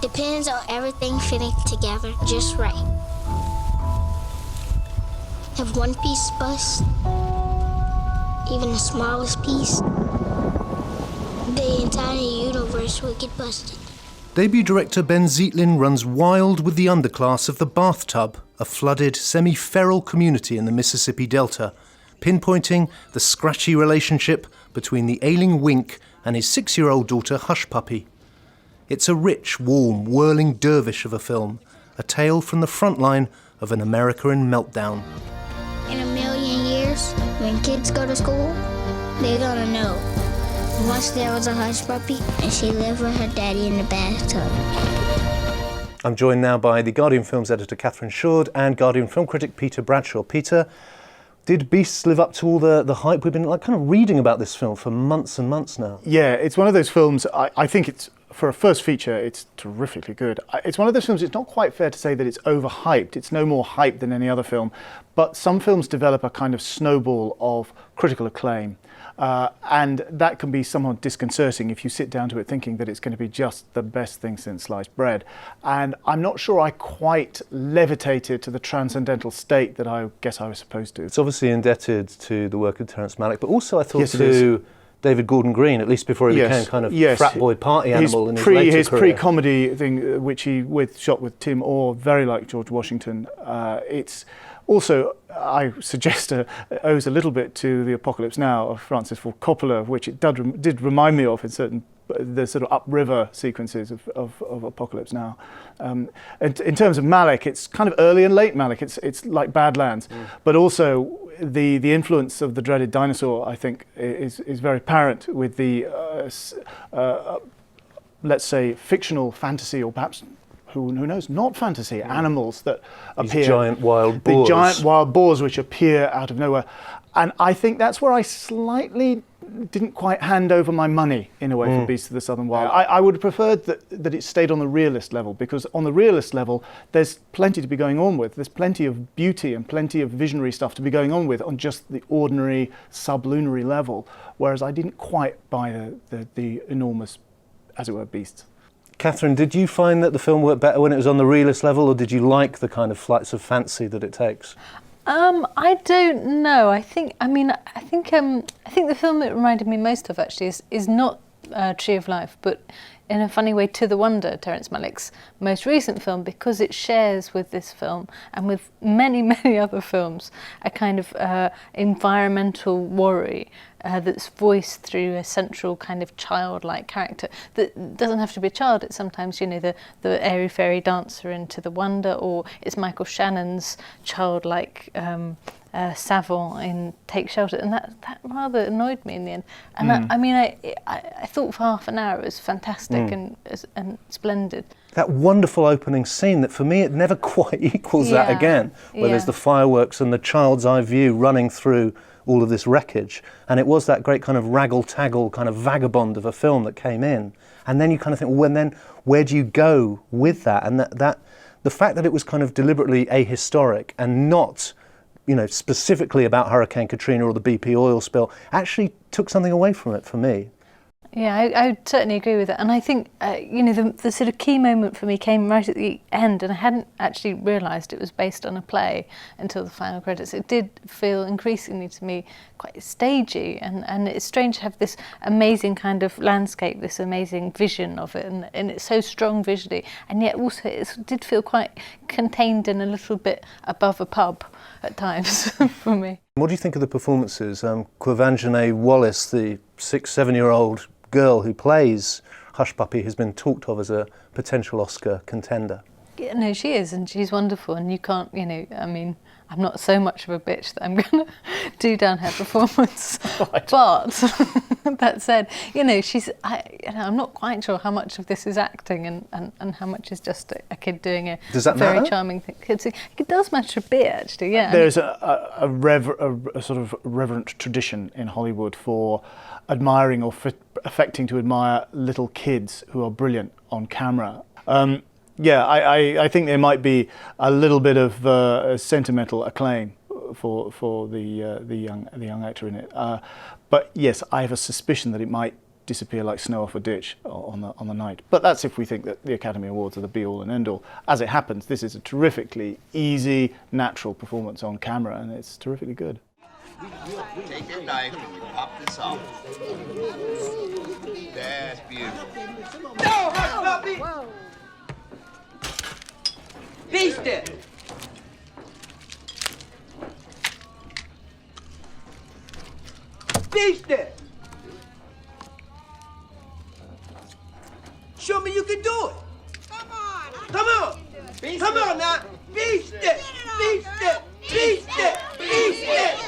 Depends on everything fitting together just right. If one piece busts, even the smallest piece, the entire universe will get busted. Debut director Behn Zeitlin runs wild with the underclass of the Bathtub, a flooded, semi-feral community in the Mississippi Delta, pinpointing the scratchy relationship between the ailing Wink and his 6-year-old daughter Hushpuppy. It's a rich, warm, whirling dervish of a film, a tale from the front line of an America in meltdown. In a million years, when kids go to school, they're gonna know. Once there was a Hushpuppy, and she lived with her daddy in the bathtub. I'm joined now by the Guardian Films editor Catherine Shoard and Guardian film critic Peter Bradshaw. Peter, did Beasts live up to all the hype? We've been kind of reading about this film for months and months now. Yeah, it's one of those films, I think it's, for a first feature, it's terrifically good. It's one of those films, it's not quite fair to say that it's overhyped. It's no more hype than any other film. But some films develop a kind of snowball of critical acclaim. And that can be somewhat disconcerting if you sit down to it thinking that it's going to be just the best thing since sliced bread. And I'm not sure I quite levitated to the transcendental state that I guess I was supposed to. It's obviously indebted to the work of Terence Malick, but also I thought to David Gordon Green, at least before he became kind of frat boy party animal in his later career. His pre-comedy thing, which he shot with Tim Orr, very like George Washington. It's also, I suggest, owes a little bit to The Apocalypse Now of Francis Ford Coppola, which it did remind me of in certain the sort of upriver sequences of Apocalypse Now. And in terms of Malick, it's kind of early and late Malick. It's like Badlands, but also the influence of the dreaded dinosaur, I think, is very apparent with the let's say fictional fantasy, or perhaps who knows, not fantasy, animals that appear. These giant wild boars. The giant wild boars which appear out of nowhere. And I think that's where I slightly didn't quite hand over my money, in a way, for Beasts of the Southern Wild. I would have preferred that it stayed on the realist level, because on the realist level, there's plenty to be going on with. There's plenty of beauty and plenty of visionary stuff to be going on with on just the ordinary sublunary level, whereas I didn't quite buy the enormous, as it were, beasts. Catherine, did you find that the film worked better when it was on the realist level, or did you like the kind of flights of fancy that it takes? I don't know. I think the film it reminded me most of actually is not Tree of Life, but in a funny way, To the Wonder, Terence Malick's most recent film, because it shares with this film and with many, many other films a kind of environmental worry that's voiced through a central kind of childlike character that doesn't have to be a child. It's sometimes, the airy fairy dancer in To the Wonder, or it's Michael Shannon's childlike savant in Take Shelter, and that rather annoyed me in the end. And I thought for half an hour it was fantastic and splendid. That wonderful opening scene that for me it never quite equals that again, where there's the fireworks and the child's eye view running through all of this wreckage, and it was that great kind of raggle-taggle kind of vagabond of a film that came in, and then you kind of think, well, then where do you go with that? And that the fact that it was kind of deliberately ahistoric and not specifically about Hurricane Katrina or the BP oil spill, actually took something away from it for me. Yeah, I would certainly agree with that. And I think, the sort of key moment for me came right at the end, and I hadn't actually realised it was based on a play until the final credits. It did feel increasingly to me quite stagey, and it's strange to have this amazing kind of landscape, this amazing vision of it, and it's so strong visually, and yet also it did feel quite contained and a little bit above a pub at times for me. What do you think of the performances? Quvenzhané Wallis, the 6-7-year-old girl who plays Hushpuppy, has been talked of as a potential Oscar contender. Yeah, no, she is, and she's wonderful, and you can't, I'm not so much of a bitch that I'm going to do down her performance. Right. But that said, I'm not quite sure how much of this is acting and how much is just a kid doing a very charming thing. It does matter a bit, actually, yeah. There's a sort of reverent tradition in Hollywood for admiring or affecting to admire little kids who are brilliant on camera. I think there might be a little bit of sentimental acclaim for the young actor in it. But yes, I have a suspicion that it might disappear like snow off a ditch on the night. But that's if we think that the Academy Awards are the be-all and end-all. As it happens, this is a terrifically easy, natural performance on camera, and it's terrifically good. Take your knife and you pop this off. That's beautiful. No, Hushpuppy! Beast it! Beast it! Show me you can do it! Come on! Come on! Come on now! Beast it! Beast it! Beast it! Beast it!